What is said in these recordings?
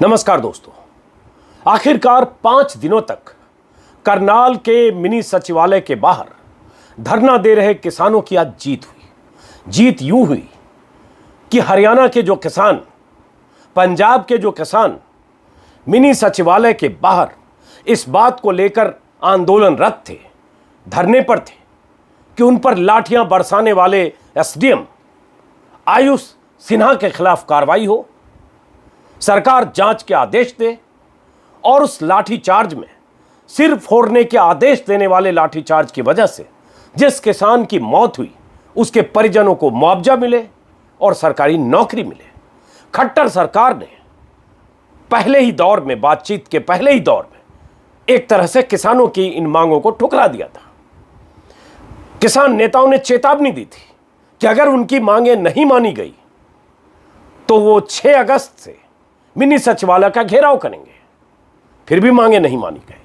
नमस्कार दोस्तों, आखिरकार 5 दिनों तक करनाल के मिनी सचिवालय के बाहर धरना दे रहे किसानों की आज जीत हुई। जीत यूं हुई कि हरियाणा के जो किसान, पंजाब के जो किसान मिनी सचिवालय के बाहर इस बात को लेकर आंदोलनरत थे, धरने पर थे कि उन पर लाठियां बरसाने वाले एसडीएम आयुष सिन्हा के खिलाफ कार्रवाई हो, सरकार जांच के आदेश दे और उस लाठीचार्ज में सिर फोड़ने के आदेश देने वाले लाठीचार्ज की वजह से जिस किसान की मौत हुई उसके परिजनों को मुआवजा मिले और सरकारी नौकरी मिले। खट्टर सरकार ने पहले ही दौर में, बातचीत के पहले ही दौर में एक तरह से किसानों की इन मांगों को ठुकरा दिया था। किसान नेताओं ने चेतावनी दी थी कि अगर उनकी मांगें नहीं मानी गई तो वो 6 अगस्त से मिनी सचिवालय का घेराव करेंगे। फिर भी मांगे नहीं मानी गई।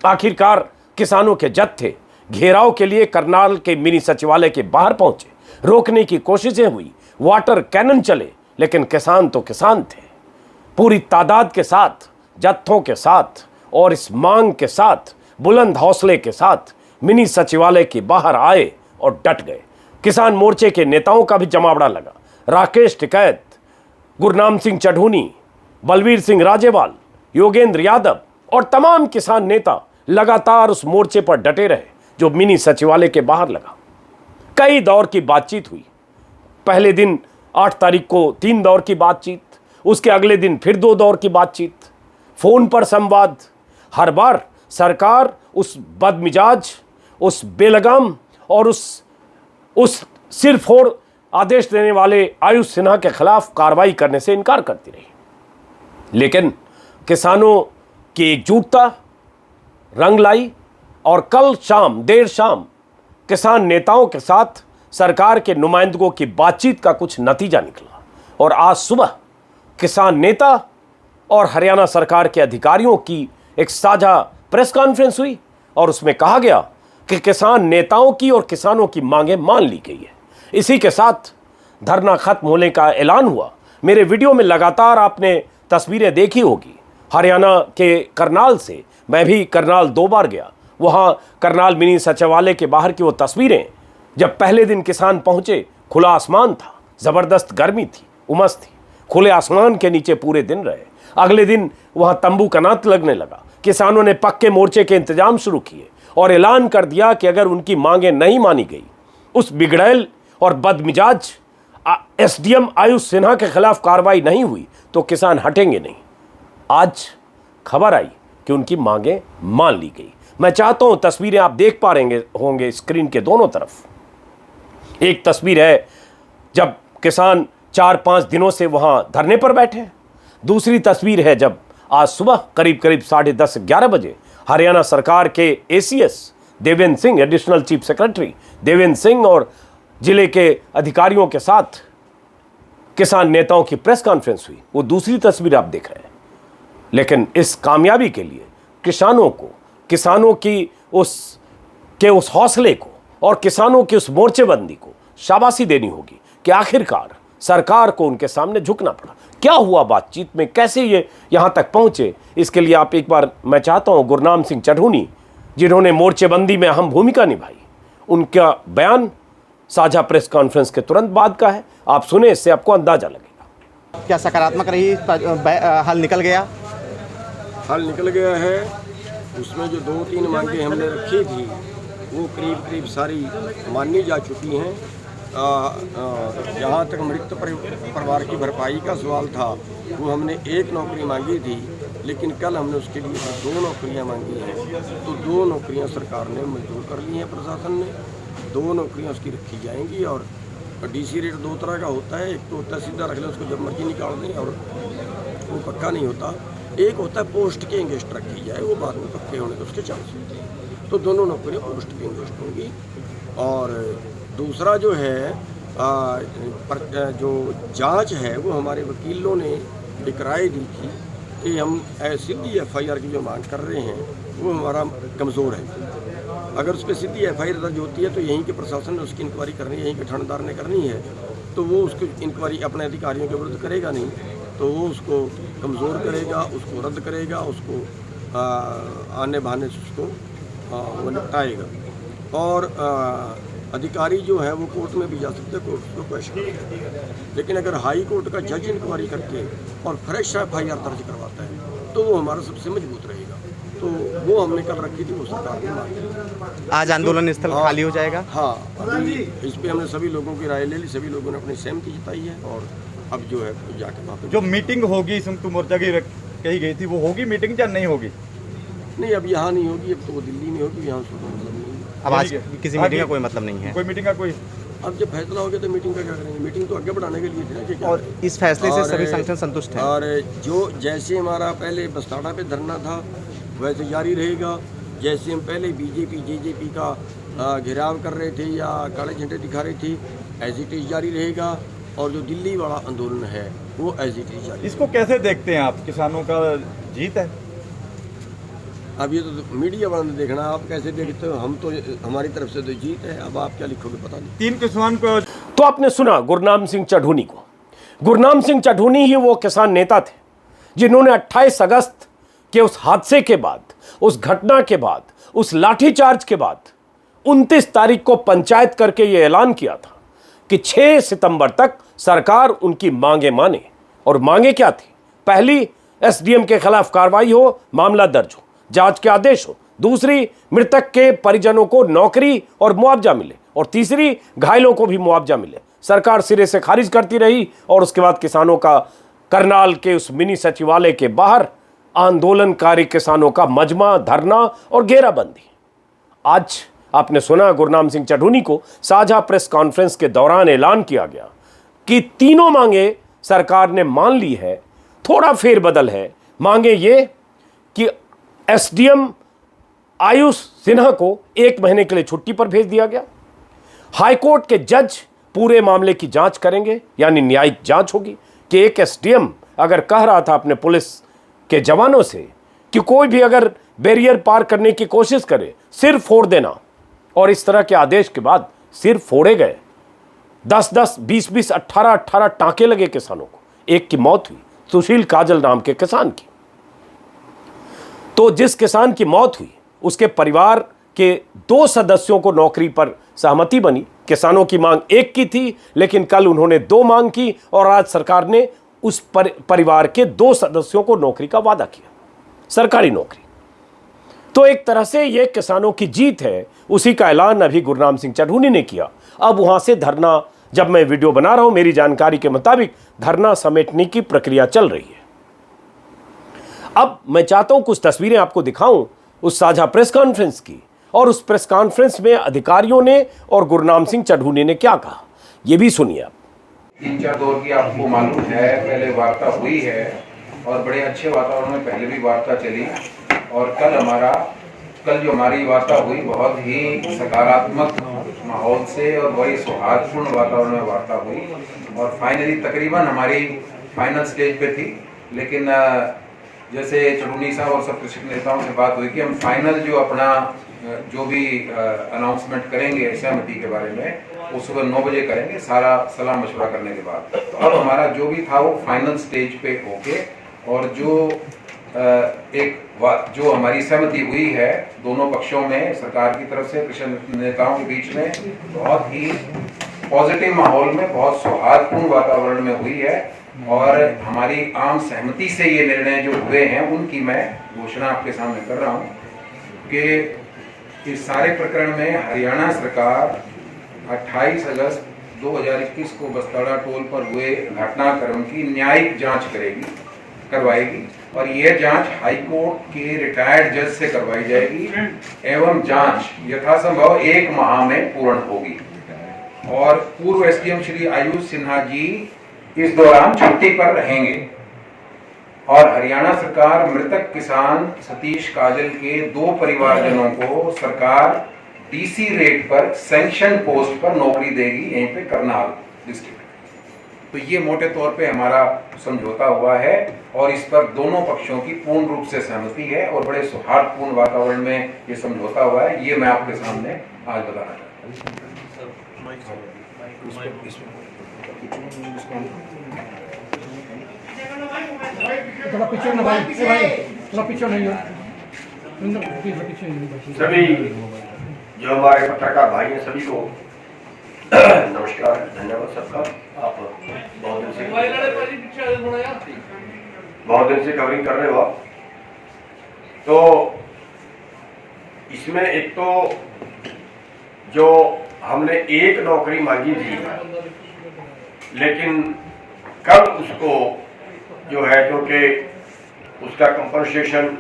आखिरकार किसानों के जत्थे घेराव के लिए करनाल के मिनी सचिवालय के बाहर पहुंचे। रोकने की कोशिशें हुई, वाटर कैनन चले, लेकिन किसान तो किसान थे। पूरी तादाद के साथ, जत्थों के साथ और इस मांग के साथ, बुलंद हौसले के साथ मिनी सचिवालय के बाहर आए और डट गए। किसान मोर्चे के नेताओं का भी जमावड़ा लगा। राकेश टिकैत, गुरनाम सिंह चढ़ूनी, बलवीर सिंह राजेवाल, योगेंद्र यादव और तमाम किसान नेता लगातार उस मोर्चे पर डटे रहे जो मिनी सचिवालय के बाहर लगा। कई दौर की बातचीत हुई। पहले दिन 8 तारीख को 3 दौर की बातचीत, उसके अगले दिन फिर 2 दौर की बातचीत, फोन पर संवाद। हर बार सरकार उस बदमिजाज, उस बेलगाम और उस सिरफोड़ आदेश देने वाले आयुष सिन्हा के खिलाफ कार्रवाई करने से इनकार करती रही। लेकिन किसानों की एकजुटता रंग लाई और कल शाम, देर शाम, किसान नेताओं के साथ सरकार के नुमाइंदों की बातचीत का कुछ नतीजा निकला और आज सुबह किसान नेता और हरियाणा सरकार के अधिकारियों की एक साझा प्रेस कॉन्फ्रेंस हुई और उसमें कहा गया कि किसान नेताओं की और किसानों की मांगें मान ली गई है। इसी के साथ धरना खत्म होने का ऐलान हुआ। मेरे वीडियो में लगातार आपने तस्वीरें देखी होगी हरियाणा के करनाल से। मैं भी करनाल 2 बार गया। वहाँ करनाल मिनी सचिवालय के बाहर की वो तस्वीरें, जब पहले दिन किसान पहुँचे, खुला आसमान था, ज़बरदस्त गर्मी थी, उमस थी, खुले आसमान के नीचे पूरे दिन रहे। अगले दिन वहाँ तंबू कनात लगने लगा। किसानों ने पक्के मोर्चे के इंतजाम शुरू किए और ऐलान कर दिया कि अगर उनकी मांगें नहीं मानी गई, उस बिगड़ैल और बदमिजाज एसडीएम आयुष सिन्हा के खिलाफ कार्रवाई नहीं हुई तो किसान हटेंगे नहीं। आज खबर आई कि उनकी मांगें मान ली गई। मैं चाहता हूं, तस्वीरें आप देख पा रहे होंगे स्क्रीन के दोनों तरफ। एक तस्वीर है जब किसान 4-5 दिनों से वहां धरने पर बैठे हैं। दूसरी तस्वीर है जब आज सुबह करीब 10:30-11 बजे हरियाणा सरकार के ACS Devendra Singh, additional chief secretary Devendra Singh और जिले के अधिकारियों के साथ किसान नेताओं की प्रेस कॉन्फ्रेंस हुई। वो दूसरी तस्वीर आप देख रहे हैं। लेकिन इस कामयाबी के लिए किसानों की उस हौसले को और किसानों की उस मोर्चेबंदी को शाबाशी देनी होगी कि आखिरकार सरकार को उनके सामने झुकना पड़ा। क्या हुआ बातचीत में, कैसे ये यहाँ तक पहुँचे, इसके लिए आप एक बार, मैं चाहता हूँ, गुरनाम सिंह चढ़ूनी, जिन्होंने मोर्चेबंदी में अहम भूमिका निभाई, उनका बयान साझा प्रेस कॉन्फ्रेंस के तुरंत बाद का है। आप सुने, इससे आपको अंदाजा लगेगा। क्या सकारात्मक रही? हल निकल गया? हल निकल गया है। उसमें जो 2-3 मांगें हमने रखी थी वो करीब सारी मानी जा चुकी हैं। जहाँ तक मृत परिवार की भरपाई का सवाल था, वो हमने 1 नौकरी मांगी थी, लेकिन कल हमने उसके लिए 2 नौकरियाँ मांगी हैं। तो 2 नौकरियाँ सरकार ने मंजूर कर ली हैं, प्रशासन ने। 2 नौकरियाँ उसकी रखी जाएंगी और डीसी रेट 2 तरह का होता है। एक तो होता है सीधा रख लें, उसको जब मर्जी निकाल दें और वो पक्का नहीं होता। एक होता है पोस्ट के इंगेस्ट रखी जाए, वो बाद में पक्के होने के उसके चांस होते हैं। तो दोनों नौकरियाँ पोस्ट के इंगेस्ट होंगी। और दूसरा जो है जो जांच है, वो हमारे वकीलों ने एक राय दी थी कि हम सीधी FIR की जो मांग कर रहे हैं वो हमारा कमज़ोर है। अगर उस पर सीधी FIR दर्ज होती है तो यहीं के प्रशासन ने उसकी इंक्वायरी करनी है, यहीं के थानेदार ने करनी है, तो वो उसकी इंक्वायरी अपने अधिकारियों के विरुद्ध करेगा नहीं। तो वो उसको कमज़ोर करेगा, उसको रद्द करेगा, उसको आने बहाने से उसको वो निपटाएगा। और अधिकारी जो है वो कोर्ट में भी जा सकते हैं, कोर्ट उसको क्वेश्चन कर सकती है। लेकिन अगर हाई कोर्ट का जज इंक्वायरी करके और फ्रेश FIR दर्ज करवाता है तो वो हमारा सबसे मजबूत रहेगा। तो वो हमने कल रखी थी, वो सरकार ने मांगी। आज आंदोलन स्थल खाली हो जाएगा। हाँ, अभी इस पे हमने सभी लोगों की राय ले ली, सभी लोगों ने अपनी सहमति जताई है और अब जो है जाके वहाँ पे जो मीटिंग होगी संयुक्त मोर्चा की कही गई थी, वो होगी मीटिंग या नहीं होगी? नहीं, अब यहाँ नहीं होगी, अब तो वो दिल्ली में होगी, यहाँ उसको कोई मतलब नहीं है। अब आज किसी मीटिंग का कोई मतलब नहीं है। कोई मीटिंग का कोई अब जब फैसला हो गया तो मीटिंग का क्या करेंगे? मीटिंग तो आगे बढ़ाने के लिए थी ना कि क्या और करें? इस फैसले से और- सभी संगठन संतुष्ट हैं। और जो जैसे हमारा पहले बस्ताड़ा पे धरना था वैसे जारी रहेगा। जैसे हम पहले बीजेपी JJP का घेराव कर रहे थे या काले झंडे दिखा रहे थे, एज इट इज जारी रहेगा। और जो दिल्ली वाला आंदोलन है वो एज इट इज जारी। इसको कैसे देखते हैं आप? किसानों का जीत है। अब ये तो मीडिया वालों ने देखना, आप कैसे देखते हो? हम तो हमारी तरफ से तो जीत है, अब आप क्या लिखोगे पता नहीं। 3 किसान को तो आपने सुना गुरनाम सिंह चढ़ूनी को। गुरनाम सिंह चढ़ूनी ही वो किसान नेता थे जिन्होंने 28 अगस्त के उस हादसे के बाद, उस घटना के बाद, उस लाठीचार्ज के बाद 29 तारीख को पंचायत करके ये ऐलान किया था कि 6 सितंबर तक सरकार उनकी मांगे माने। और मांगे क्या थी? पहली, SDM के खिलाफ कार्रवाई हो, मामला दर्ज हो, जांच के आदेश हो। दूसरी, मृतक के परिजनों को नौकरी और मुआवजा मिले। और तीसरी, घायलों को भी मुआवजा मिले। सरकार सिरे से खारिज करती रही और उसके बाद किसानों का करनाल के उस मिनी सचिवालय के बाहर आंदोलनकारी किसानों का मजमा, धरना और घेराबंदी। आज आपने सुना गुरनाम सिंह चढ़ूनी को साझा प्रेस कॉन्फ्रेंस के दौरान ऐलान किया गया कि तीनों मांगे सरकार ने मान ली है। थोड़ा फेरबदल है। मांगे ये कि SDM आयुष सिन्हा को 1 महीने के लिए छुट्टी पर भेज दिया गया। हाईकोर्ट के जज पूरे मामले की जांच करेंगे, यानी न्यायिक जांच होगी कि एक SDM अगर कह रहा था अपने पुलिस के जवानों से कि कोई भी अगर बैरियर पार करने की कोशिश करे सिर फोड़ देना, और इस तरह के आदेश के बाद सिर फोड़े गए। 10-10, 20-20, 18-18 टांके लगे किसानों को। एक की मौत हुई, सुशील काजल नाम के किसान की। तो जिस किसान की मौत हुई उसके परिवार के 2 सदस्यों को नौकरी पर सहमति बनी। किसानों की मांग 1 की थी, लेकिन कल उन्होंने 2 मांग की और आज सरकार ने उस परिवार के 2 सदस्यों को नौकरी का वादा किया, सरकारी नौकरी। तो एक तरह से यह किसानों की जीत है। उसी का ऐलान अभी गुरनाम सिंह चढ़ूनी ने किया। अब वहां से धरना, जब मैं वीडियो बना रहा हूं, मेरी जानकारी के मुताबिक धरना समेटने की प्रक्रिया चल रही है। अब मैं चाहता हूं कुछ तस्वीरें आपको दिखाऊं उस साझा प्रेस कॉन्फ्रेंस की, और उस प्रेस कॉन्फ्रेंस में अधिकारियों ने और गुरनाम सिंह चढ़ूनी ने क्या कहा, यह भी सुनिए आप। 3-4 दौर की आपको मालूम है, पहले वार्ता हुई है और बड़े अच्छे वातावरण में पहले भी वार्ता चली। और कल जो हमारी वार्ता हुई बहुत ही सकारात्मक माहौल से और बड़ी सौहार्दपूर्ण वातावरण में वार्ता हुई। और फाइनली तकरीबन हमारी फाइनल स्टेज पे थी। लेकिन जैसे चढ़ूनी साहब और सब कृषक नेताओं से बात हुई कि हम फाइनल जो अपना जो भी अनाउंसमेंट करेंगे सहमति के बारे में, वो सुबह 9 बजे करेंगे, सारा सलाह मशवरा करने के बाद। तो अब हमारा जो भी था वो फाइनल स्टेज पे होके, और जो हमारी सहमति हुई है दोनों पक्षों में, सरकार की तरफ से कृषक नेताओं के बीच में, बहुत ही पॉजिटिव माहौल में, बहुत सौहार्दपूर्ण वातावरण में हुई है। और हमारी आम सहमति से ये निर्णय जो हुए हैं उनकी मैं घोषणा आपके सामने कर रहा हूँ कि इस सारे प्रकरण में हरियाणा सरकार 28 अगस्त 2021 को बस्ताड़ा टोल पर हुए घटनाक्रम की न्यायिक जांच करवाएगी। और यह जांच हाईकोर्ट के रिटायर्ड जज से करवाई जाएगी एवं जांच यथासंभव 1 माह में पूर्ण होगी। और पूर्व SDM श्री आयुष सिन्हा जी इस दौरान छुट्टी पर रहेंगे। और हरियाणा सरकार मृतक किसान सतीश काजल के 2 परिवारजनों को सरकार DC रेट पर सैंक्शन पोस्ट पर नौकरी देगी, यहीं पे करनाल डिस्ट्रिक्ट। तो ये मोटे तौर पे हमारा समझौता हुआ है और इस पर दोनों पक्षों की पूर्ण रूप से सहमति है और बड़े सौहार्दपूर्ण वातावरण में ये समझौता हुआ है। ये मैं आपके सामने आज बताना चाहता हूँ। थोड़ा पीछे ना भाई, थोड़ा पीछे नहीं हो, पीछे नहीं। सभी जो हमारे पत्रकार भाई हैं सभी को नमस्कार, धन्यवाद सबका। आप बहुत दिन से कवरिंग कर रहे हो आप। तो इसमें एक तो जो हमने एक नौकरी मांगी थी, लेकिन कल उसको जो है, क्योंकि उसका कंपनसेशन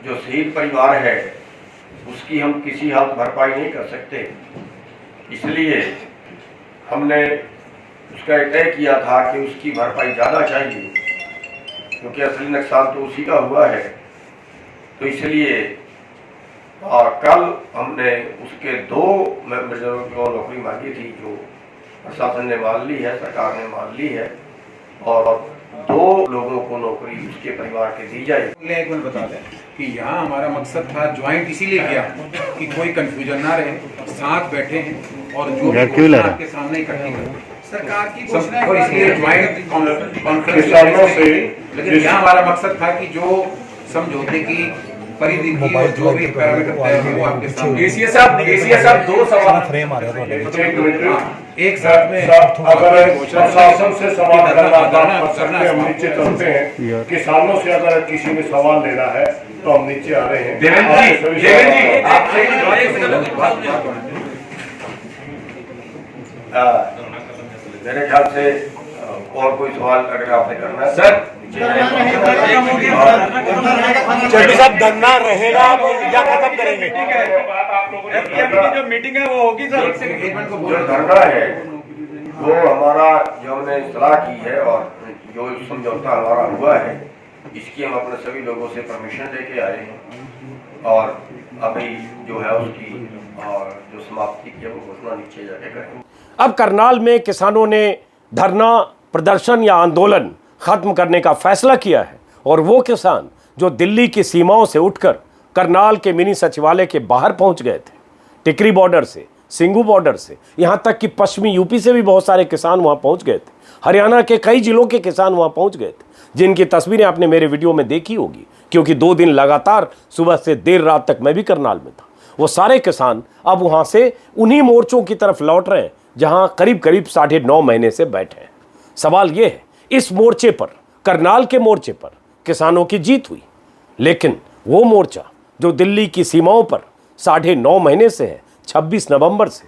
जो शहीद परिवार है उसकी हम किसी हाथ भरपाई नहीं कर सकते, इसलिए हमने उसका तय किया था कि उसकी भरपाई ज़्यादा चाहिए, क्योंकि असली नुकसान तो उसी का हुआ है। तो इसलिए कल हमने उसके 2 मेंबरों को नौकरी मांगी थी, जो प्रशासन ने मान ली है, सरकार ने मान ली है, और 2 लोगों को नौकरी उसके परिवार के दी जाए। एक मिनट बता दें कि यहाँ हमारा मकसद था ज्वाइंट इसीलिए किया कि कोई कंफ्यूजन ना रहे, साथ बैठे हैं और जो के सामने इकट्ठी करें सरकार की घोषणा है, इसलिए ज्वाइंट कॉन्फ्रेंस से। लेकिन यहाँ हमारा मकसद था कि जो समझौते की परिधि की और जो भी पैरामीटर तय है वो आपके सामने। एसीए साहब 2 सवाल फ्रेम आ रहे हैं एक साथ में। अगर प्रशासन से सवाल करना हम नीचे चलते हैं, किसानों से अगर किसी ने सवाल लेना है तो हम नीचे आ रहे हैं। देवेंद्र जी मेरे ख्याल से और कोई सवाल अगर आपने करना है सर। चड्डी साहब, धरना रहेगा या खत्म करेंगे? जो मीटिंग है वो होगी सर। जो धरना है वो हमारा जो हमने सलाह की है और जो समझौता हमारा हुआ है, इसकी हम अपने सभी लोगों से परमिशन लेके आए हैं, और अभी जो है उसकी और जो समाप्ति की वो घोषणा नीचे जाके करेंगे। अब करनाल में किसानों ने धरना प्रदर्शन या आंदोलन खत्म करने का फैसला किया है, और वो किसान जो दिल्ली की सीमाओं से उठकर करनाल के मिनी सचिवालय के बाहर पहुंच गए थे, टिकरी बॉर्डर से, सिंगू बॉर्डर से, यहाँ तक कि पश्चिमी यूपी से भी बहुत सारे किसान वहाँ पहुँच गए थे, हरियाणा के कई जिलों के किसान वहाँ पहुँच गए थे, जिनकी तस्वीरें आपने मेरे वीडियो में देखी होगी, क्योंकि 2 दिन लगातार सुबह से देर रात तक मैं भी करनाल में था। वो सारे किसान अब वहाँ से उन्हीं मोर्चों की तरफ लौट रहे हैं जहाँ करीब करीब 9.5 महीने से बैठे हैं। सवाल ये है, इस मोर्चे पर, करनाल के मोर्चे पर किसानों की जीत हुई, लेकिन वो मोर्चा जो दिल्ली की सीमाओं पर 9.5 महीने से है, 26 नवंबर से,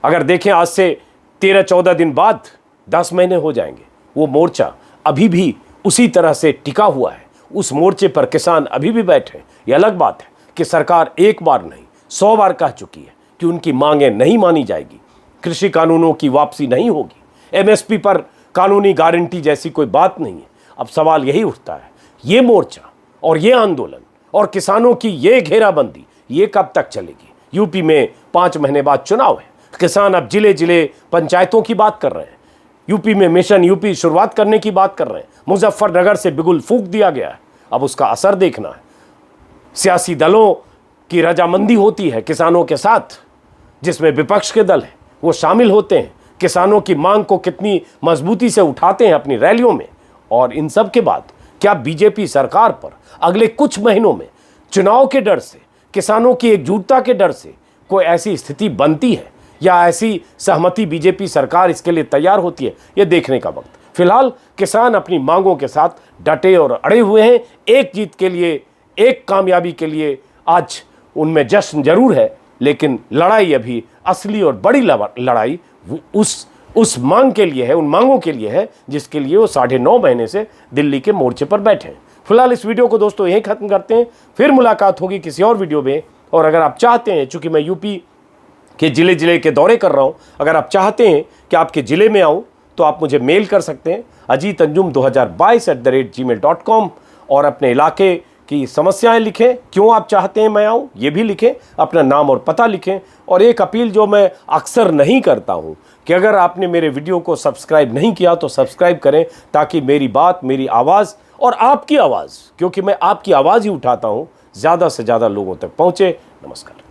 अगर देखें आज से 13-14 दिन बाद 10 महीने हो जाएंगे, वो मोर्चा अभी भी उसी तरह से टिका हुआ है। उस मोर्चे पर किसान अभी भी बैठे हैं। ये अलग बात है कि सरकार एक बार नहीं 100 बार कह चुकी है कि उनकी मांगें नहीं मानी जाएगी, कृषि कानूनों की वापसी नहीं होगी, एमएसपी पर कानूनी गारंटी जैसी कोई बात नहीं है। अब सवाल यही उठता है, ये मोर्चा और ये आंदोलन और किसानों की ये घेराबंदी ये कब तक चलेगी? यूपी में 5 महीने बाद चुनाव है, किसान अब जिले जिले पंचायतों की बात कर रहे हैं, यूपी में मिशन यूपी शुरुआत करने की बात कर रहे हैं, मुजफ्फरनगर से बिगुल फूंक दिया गया है, अब उसका असर देखना है। सियासी दलों की रजामंदी होती है किसानों के साथ, जिसमें विपक्ष के दल हैं वो शामिल होते हैं, किसानों की मांग को कितनी मजबूती से उठाते हैं अपनी रैलियों में। और इन सब के बाद क्या बीजेपी सरकार पर अगले कुछ महीनों में चुनाव के डर से, किसानों की एकजुटता के डर से कोई ऐसी स्थिति बनती है, या ऐसी सहमति बीजेपी सरकार इसके लिए तैयार होती है? ये देखने का वक्त। फिलहाल किसान अपनी मांगों के साथ डटे और अड़े हुए हैं। एक जीत के लिए, एक कामयाबी के लिए आज उनमें जश्न जरूर है, लेकिन लड़ाई अभी असली और बड़ी लड़ाई उस मांग के लिए है, उन मांगों के लिए है जिसके लिए वो 9.5 महीने से दिल्ली के मोर्चे पर बैठे हैं। फिलहाल इस वीडियो को दोस्तों यहीं खत्म करते हैं, फिर मुलाकात होगी किसी और वीडियो में। और अगर आप चाहते हैं, चूंकि मैं यूपी के ज़िले ज़िले के दौरे कर रहा हूं, अगर आप चाहते हैं कि आपके ज़िले में आऊं तो आप मुझे मेल कर सकते हैं ajitanjum2022@gmail.com, और अपने इलाके की समस्याएं लिखें, क्यों आप चाहते हैं मैं आऊं ये भी लिखें, अपना नाम और पता लिखें। और एक अपील जो मैं अक्सर नहीं करता हूं कि अगर आपने मेरे वीडियो को सब्सक्राइब नहीं किया तो सब्सक्राइब करें, ताकि मेरी बात, मेरी आवाज़ और आपकी आवाज़, क्योंकि मैं आपकी आवाज़ ही उठाता हूं, ज़्यादा से ज़्यादा लोगों तक पहुँचे। नमस्कार।